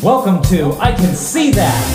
Welcome to I Can See That!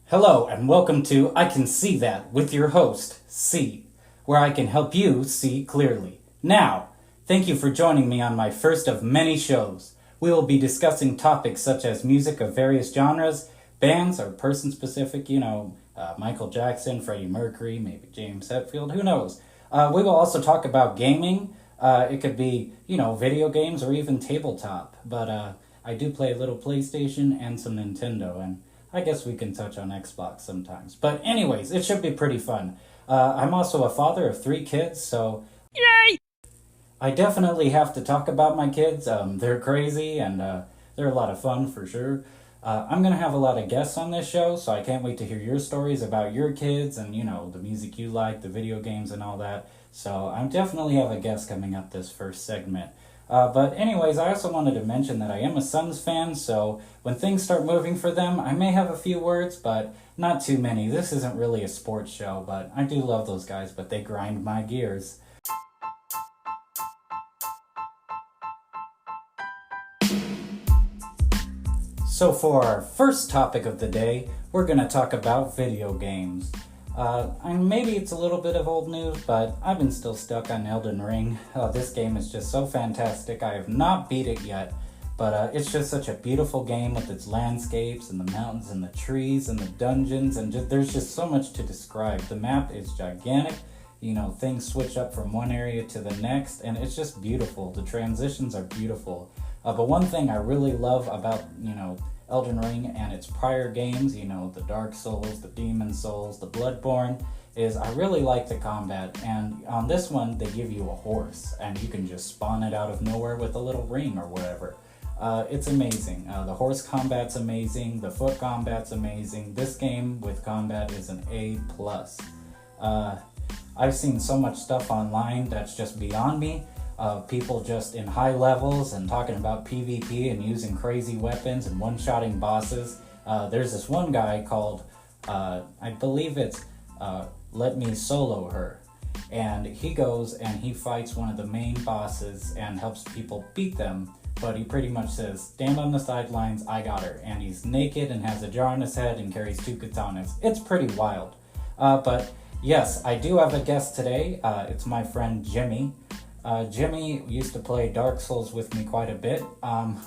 Hello and welcome to I Can See That with your host, C, where I can help you see clearly. Now, thank you for joining me on my first of many shows. We will be discussing topics such as music of various genres, bands or person-specific, Michael Jackson, Freddie Mercury, maybe James Hetfield, who knows. We will also talk about gaming. It could be, video games or even tabletop. But I do play a little PlayStation and some Nintendo, and I guess we can touch on Xbox sometimes. But anyways, it should be pretty fun. I'm also a father of 3 kids, so yay! I definitely have to talk about my kids. They're crazy and they're a lot of fun for sure. I'm going to have a lot of guests on this show, so I can't wait to hear your stories about your kids and, the music you like, the video games and all that. So I definitely have a guest coming up this first segment. But anyways, I also wanted to mention that I am a Suns fan, so when things start moving for them, I may have a few words, but not too many. This isn't really a sports show, but I do love those guys, but they grind my gears. So for our first topic of the day, we're going to talk about video games. And maybe it's a little bit of old news, but I've been still stuck on Elden Ring. This game is just so fantastic. I have not beat it yet, but it's just such a beautiful game with its landscapes and the mountains and the trees and the dungeons, and there's just so much to describe. The map is gigantic. Things switch up from one area to the next, and it's just beautiful. The transitions are beautiful. But one thing I really love about, Elden Ring and its prior games, the Dark Souls, the Demon Souls, the Bloodborne, is I really like the combat. And on this one, they give you a horse, and you can just spawn it out of nowhere with a little ring or whatever. It's amazing. The horse combat's amazing. The foot combat's amazing. This game with combat is an A+. I've seen so much stuff online that's just beyond me. People just in high levels and talking about PvP and using crazy weapons and one-shotting bosses. There's this one guy called, I believe it's Let Me Solo Her. And he goes and he fights one of the main bosses and helps people beat them. But he pretty much says, stand on the sidelines, I got her. And he's naked and has a jar on his head and carries 2 katanas. It's pretty wild. But yes, I do have a guest today. It's my friend Jimmy. Jimmy used to play Dark Souls with me quite a bit.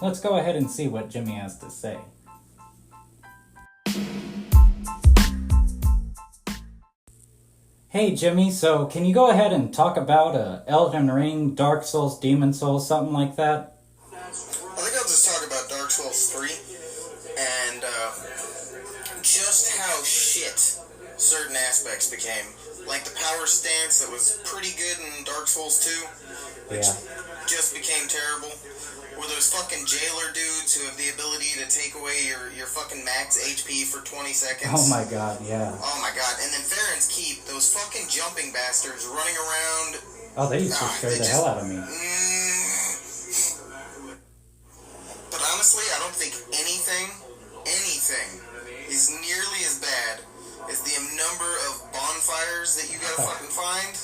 Let's go ahead and see what Jimmy has to say. Hey Jimmy, so can you go ahead and talk about Elden Ring, Dark Souls, Demon Souls, something like that? I think I'll just talk about Dark Souls 3 and just how shit certain aspects became. Like the power stance that was pretty good in Dark Souls 2, which just became terrible. Or those fucking jailer dudes who have the ability to take away your fucking max HP for 20 seconds. Oh my god, yeah. Oh my god. And then Farron's Keep, those fucking jumping bastards running around. Oh, they used to scare the hell out of me. But honestly, I don't think anything is nearly as bad as the number of bonfires that you gotta fucking find,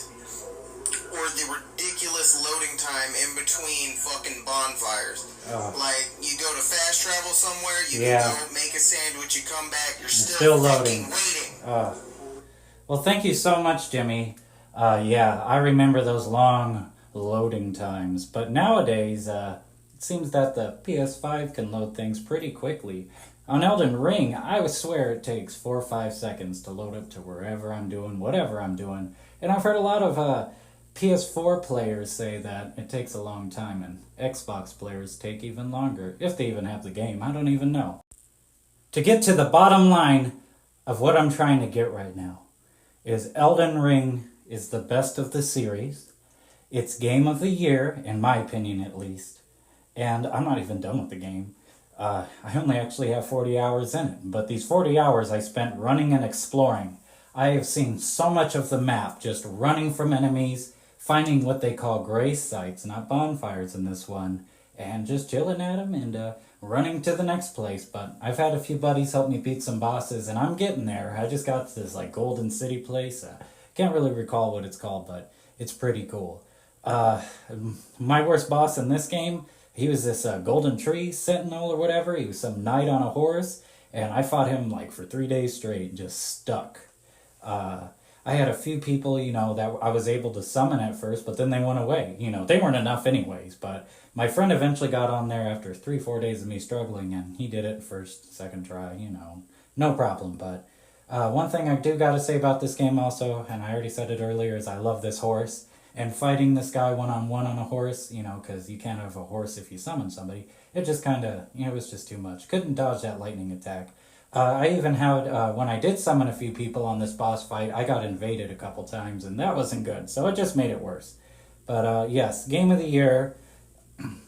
or the ridiculous loading time in between fucking bonfires. Like, you go to fast travel somewhere, you can go make a sandwich, you come back, you're still loading. Waiting. Well, thank you so much, Jimmy. I remember those long loading times. But nowadays, it seems that the PS5 can load things pretty quickly. On Elden Ring, I would swear it takes 4 or 5 seconds to load up to wherever I'm doing, whatever I'm doing. And I've heard a lot of PS4 players say that it takes a long time, and Xbox players take even longer, if they even have the game. I don't even know. To get to the bottom line of what I'm trying to get right now, is Elden Ring is the best of the series. It's game of the year, in my opinion at least. And I'm not even done with the game. I only actually have 40 hours in it, but these 40 hours I spent running and exploring. I have seen so much of the map, just running from enemies, finding what they call grace sites, not bonfires in this one, and just chilling at them and running to the next place. But I've had a few buddies help me beat some bosses, and I'm getting there. I just got to this like Golden City place. Can't really recall what it's called, but it's pretty cool. My worst boss in this game, he was this golden tree sentinel or whatever. He was some knight on a horse, and I fought him like for 3 days straight, just stuck. I had a few people, that I was able to summon at first, but then they went away. They weren't enough anyways, but my friend eventually got on there after 3-4 days of me struggling, and he did it first, second try, no problem. But one thing I do gotta say about this game also, and I already said it earlier, is I love this horse. And fighting this guy one-on-one on a horse, because you can't have a horse if you summon somebody, it just kind of, it was just too much. Couldn't dodge that lightning attack. I even had, when I did summon a few people on this boss fight, I got invaded a couple times, and that wasn't good, so it just made it worse. But yes, Game of the Year,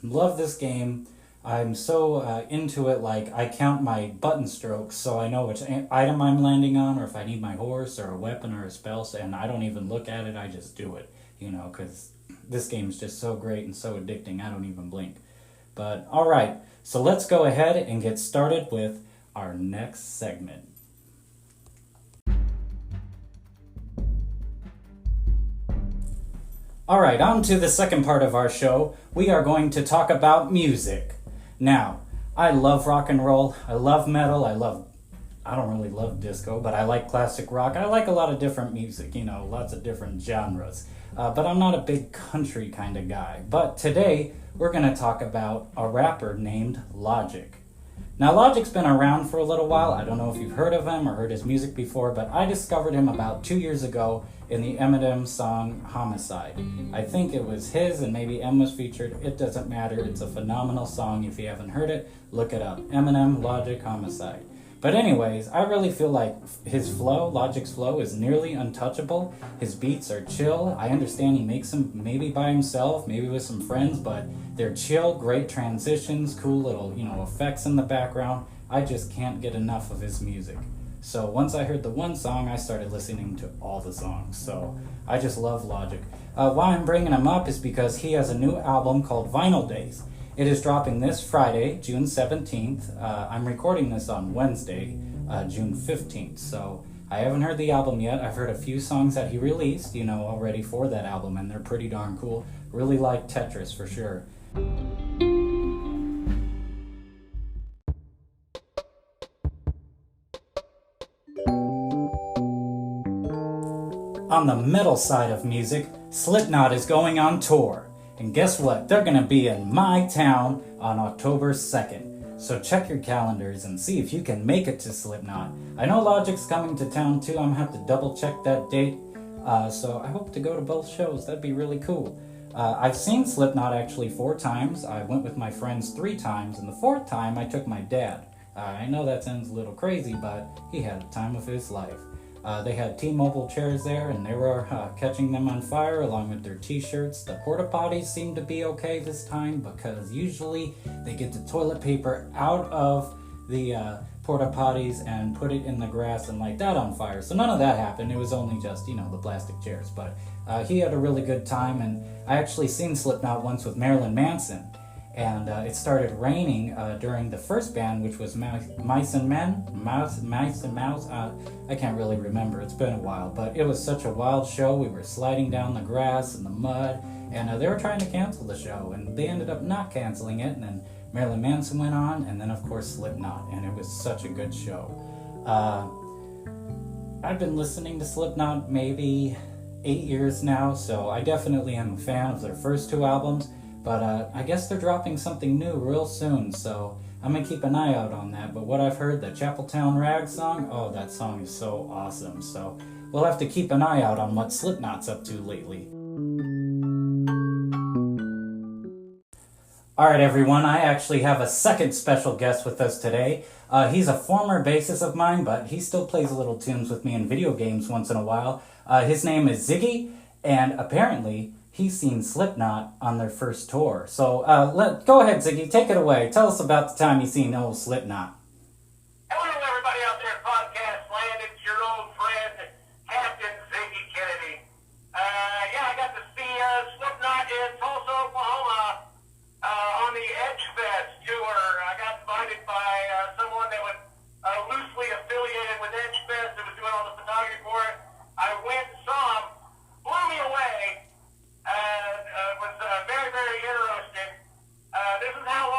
love this game. I'm so into it, like, I count my button strokes so I know which item I'm landing on, or if I need my horse, or a weapon, or a spell, and I don't even look at it, I just do it. Because this game's just so great and so addicting, I don't even blink. But, alright, so let's go ahead and get started with our next segment. Alright, on to the second part of our show. We are going to talk about music. Now, I love rock and roll, I love metal, I don't really love disco, but I like classic rock. I like a lot of different music, lots of different genres. But I'm not a big country kind of guy. But today, we're going to talk about a rapper named Logic. Now, Logic's been around for a little while. I don't know if you've heard of him or heard his music before, but I discovered him about 2 years ago in the Eminem song Homicide. I think it was his, and maybe M was featured. It doesn't matter. It's a phenomenal song. If you haven't heard it, look it up. Eminem, Logic, Homicide. But anyways, I really feel like his flow, Logic's flow, is nearly untouchable. His beats are chill. I understand he makes them maybe by himself, maybe with some friends, but they're chill, great transitions, cool little, effects in the background. I just can't get enough of his music. So once I heard the one song, I started listening to all the songs. So I just love Logic. Why I'm bringing him up is because he has a new album called Vinyl Days. It is dropping this Friday, June 17th. I'm recording this on Wednesday, June 15th. So I haven't heard the album yet. I've heard a few songs that he released, already for that album, and they're pretty darn cool. Really like Tetris for sure. On the metal side of music, Slipknot is going on tour. And guess what? They're going to be in my town on October 2nd. So check your calendars and see if you can make it to Slipknot. I know Logic's coming to town too. I'm going to have to double check that date. So I hope to go to both shows. That'd be really cool. I've seen Slipknot actually 4 times. I went with my friends 3 times. And the 4th time I took my dad. I know that sounds a little crazy, but he had the time of his life. They had T-Mobile chairs there, and they were catching them on fire along with their t-shirts. The porta potties seemed to be okay this time because usually they get the toilet paper out of the porta potties and put it in the grass and light that on fire. So none of that happened. It was only just, the plastic chairs. But he had a really good time, and I actually seen Slipknot once with Marilyn Manson. And it started raining during the first band, which was Mice and Mouse. I can't really remember. It's been a while. But it was such a wild show. We were sliding down the grass and the mud. And they were trying to cancel the show. And they ended up not canceling it. And then Marilyn Manson went on. And then, of course, Slipknot. And it was such a good show. I've been listening to Slipknot maybe 8 years now. So I definitely am a fan of their first 2 albums. But I guess they're dropping something new real soon, so I'm going to keep an eye out on that. But what I've heard, the Chapeltown Rag song, oh, that song is so awesome. So we'll have to keep an eye out on what Slipknot's up to lately. Alright everyone, I actually have a second special guest with us today. He's a former bassist of mine, but he still plays little tunes with me in video games once in a while. His name is Ziggy, and apparently he's seen Slipknot on their first tour. So go ahead, Ziggy, take it away. Tell us about the time you seen old Slipknot. Hello, everybody out there in podcast land. It's your old friend, Captain Ziggy Kennedy. I got to see Slipknot in Tulsa, Oklahoma, on the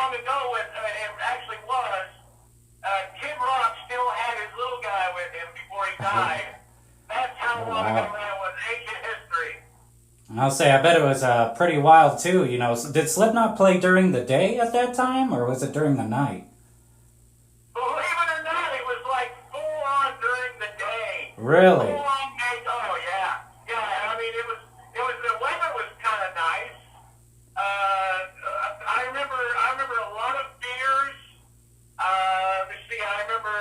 long ago it actually was. Kid Rock still had his little guy with him before he died. That's how long ago that was. Ancient history. I'll say, I bet it was pretty wild too. You know, did Slipknot play during the day at that time, or was it during the night? Believe it or not, it was like full on during the day. Really? Full on day. Oh yeah, yeah. I mean, it was. The weather was kind of nice. I remember a lot of beers. Let's see. I remember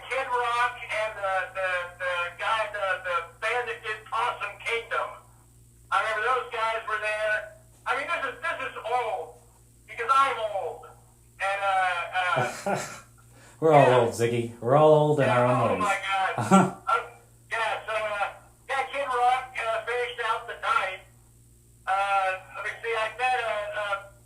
Kid Rock and the guy, the band that did Awesome Kingdom. I remember those guys were there. I mean, this is old because I'm old, and We're all old, Ziggy. We're all old in our own ways. Oh my God. Kid Rock finished out the night. Let me see. I met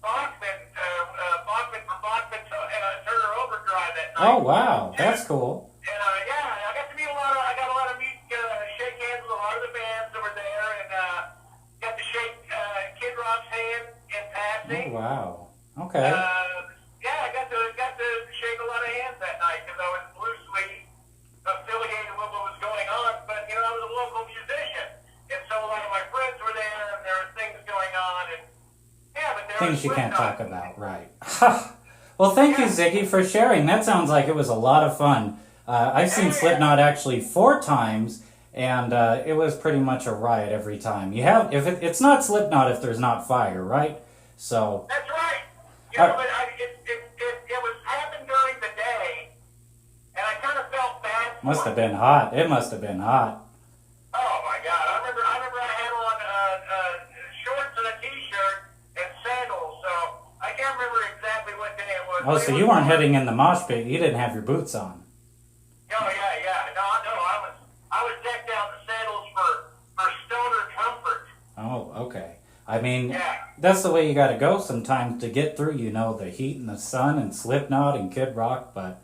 Bachman from Bachman Turner Overdrive that night. Oh wow, that's cool. And I got to meet shake hands with a lot of the bands that were there, and got to shake Kid Rock's hand in passing. Oh wow. Okay. I got to shake a lot of hands that night because I was loosely affiliated with what was going on, but I was a local musician, and so a lot of my friends were there, and there were things going on, and but there Things was you can't Slipknot. talk about, right? Well, thank you, Ziggy, for sharing. That sounds like it was a lot of fun. I've seen Slipknot actually 4 times, and it was pretty much a riot every time. It's not Slipknot if there's not fire, right? So. That's right. But it was happened during the day, and I kind of felt bad. Must have been hot. It must have been hot. Oh my God! I remember I had on shorts and a t-shirt and sandals, so I can't remember exactly what day it was. Oh, so you weren't heading in the mosh pit. You didn't have your boots on. Oh yeah. No, I was decked out in sandals for stoner comfort. Oh, okay. I mean, Yeah. that's the way you got to go sometimes to get through, the heat and the sun and Slipknot and Kid Rock. But,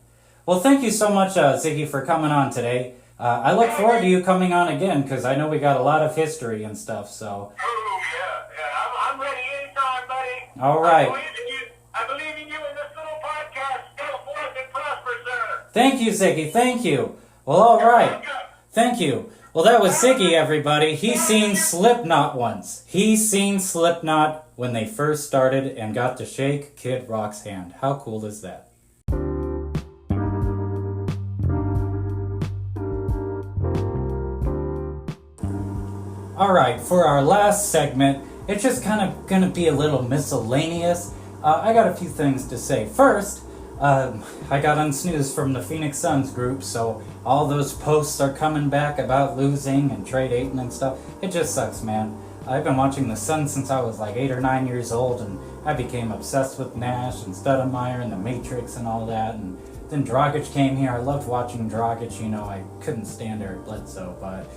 well, thank you so much, Ziggy, for coming on today. I look forward to you coming on again because I know we got a lot of history and stuff. So. Oh yeah. I'm ready anytime, buddy. All right. I believe in you in this little podcast. Go forth and prosper, sir. Thank you, Ziggy. Thank you. Well, all right. Thank you. Well, that was Ziggy, everybody. He's seen Slipknot once. He's seen Slipknot when they first started and got to shake Kid Rock's hand. How cool is that? All right, for our last segment, it's just kind of going to be a little miscellaneous. I got a few things to say. First, I got unsnoozed from the Phoenix Suns group, so all those posts are coming back about losing and trade hating and stuff. It just sucks, man. I've been watching the Suns since I was like 8 or 9 years old, and I became obsessed with Nash and Stoudemire and the Matrix and all that. And then Dragic came here. I loved watching Dragic. I couldn't stand Eric Bledsoe, but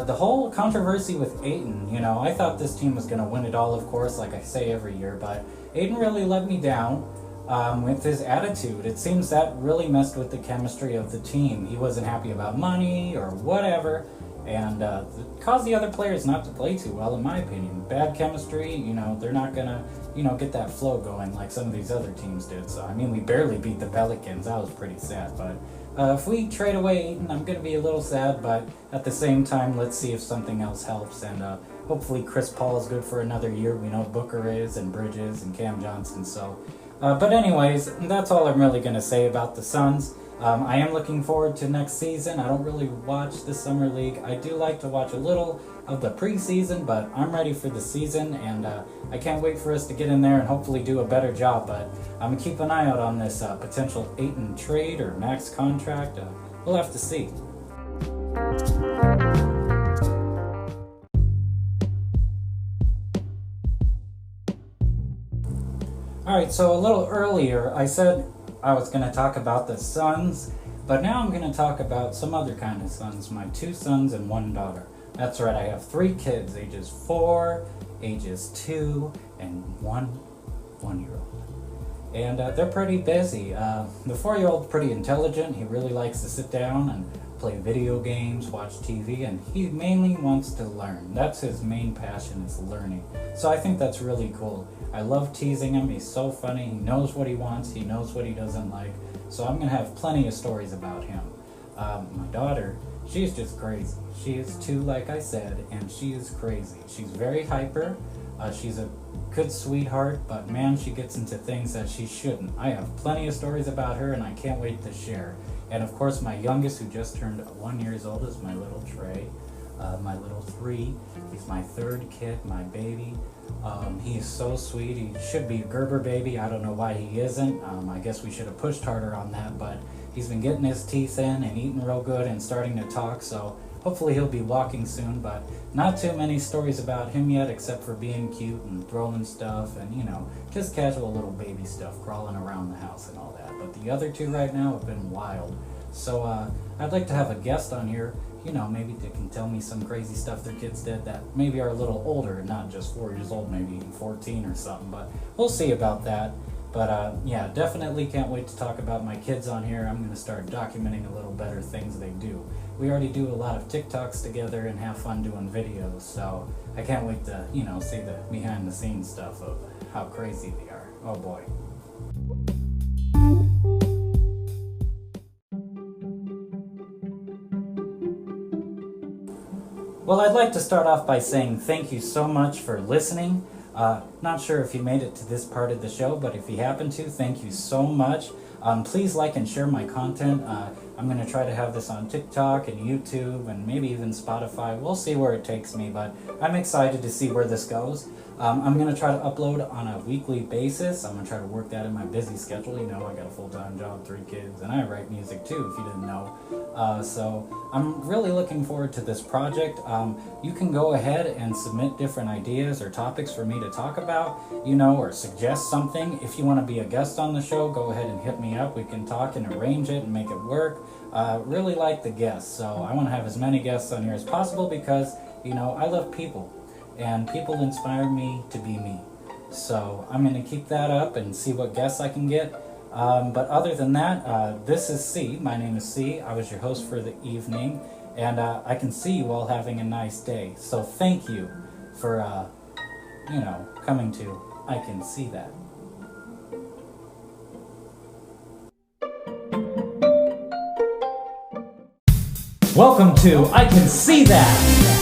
the whole controversy with Ayton, I thought this team was going to win it all, of course, like I say every year, but Ayton really let me down. With his attitude. It seems that really messed with the chemistry of the team. He wasn't happy about money or whatever, and caused the other players not to play too well, in my opinion. Bad chemistry, they're not gonna, get that flow going like some of these other teams did. So, we barely beat the Pelicans. That was pretty sad, but if we trade away Ayton, I'm gonna be a little sad, but at the same time, let's see if something else helps, and hopefully Chris Paul is good for another year. We know Booker is, and Bridges, and Cam Johnson, so... but anyways, that's all I'm really going to say about the Suns. I am looking forward to next season. I don't really watch the Summer League. I do like to watch a little of the preseason, but I'm ready for the season, and I can't wait for us to get in there and hopefully do a better job. But I'm going to keep an eye out on this potential Ayton trade or max contract. We'll have to see. Alright, so a little earlier I said I was going to talk about the Suns, but now I'm going to talk about some other kind of sons, my 2 sons and 1 daughter. That's right, I have 3 kids, ages 4, ages 2, and 1 1-year-old. and they're pretty busy. The 4-year-old's pretty intelligent. He really likes to sit down and play video games, watch TV, and he mainly wants to learn. That's his main passion, is learning. So I think that's really cool. I love teasing him. He's so funny. He knows what he wants. He knows what he doesn't like. So I'm going to have plenty of stories about him. My daughter, she's just crazy. She is 2, like I said, and she is crazy. She's very hyper. She's a good sweetheart, but man, she gets into things that she shouldn't. I have plenty of stories about her, and I can't wait to share. And of course, my youngest, who just turned 1 year old, is my little Trey. My little 3. He's my 3rd kid, my baby. He's so sweet. He should be a Gerber baby. I don't know why he isn't. I guess we should have pushed harder on that, but he's been getting his teeth in and eating real good and starting to talk, so hopefully he'll be walking soon. But not too many stories about him yet, except for being cute and throwing stuff and, just casual little baby stuff, crawling around the house and all that. But the other 2 right now have been wild. So I'd like to have a guest on here, maybe they can tell me some crazy stuff their kids did that maybe are a little older, not just 4 years old, maybe even 14 or something, but we'll see about that. But yeah, definitely can't wait to talk about my kids on here. I'm going to start documenting a little better things they do. We already do a lot of TikToks together and have fun doing videos, so I can't wait to, see the behind the scenes stuff of how crazy they are. Oh boy. Well, I'd like to start off by saying thank you so much for listening. Not sure if you made it to this part of the show, but if you happen to, thank you so much. Please like and share my content. I'm going to try to have this on TikTok and YouTube and maybe even Spotify. We'll see where it takes me, but I'm excited to see where this goes. I'm going to try to upload on a weekly basis. I'm going to try to work that in my busy schedule. I got a full-time job, 3 kids, and I write music too, if you didn't know. So I'm really looking forward to this project. You can go ahead and submit different ideas or topics for me to talk about, or suggest something. If you want to be a guest on the show, go ahead and hit me up. We can talk and arrange it and make it work. Really like the guests, so I want to have as many guests on here as possible because, I love people. And people inspire me to be me. So I'm going to keep that up and see what guests I can get. But other than that, this is C. My name is C. I was your host for the evening. And I can see you all having a nice day. So thank you for, coming to I Can See That. Welcome to I Can See That.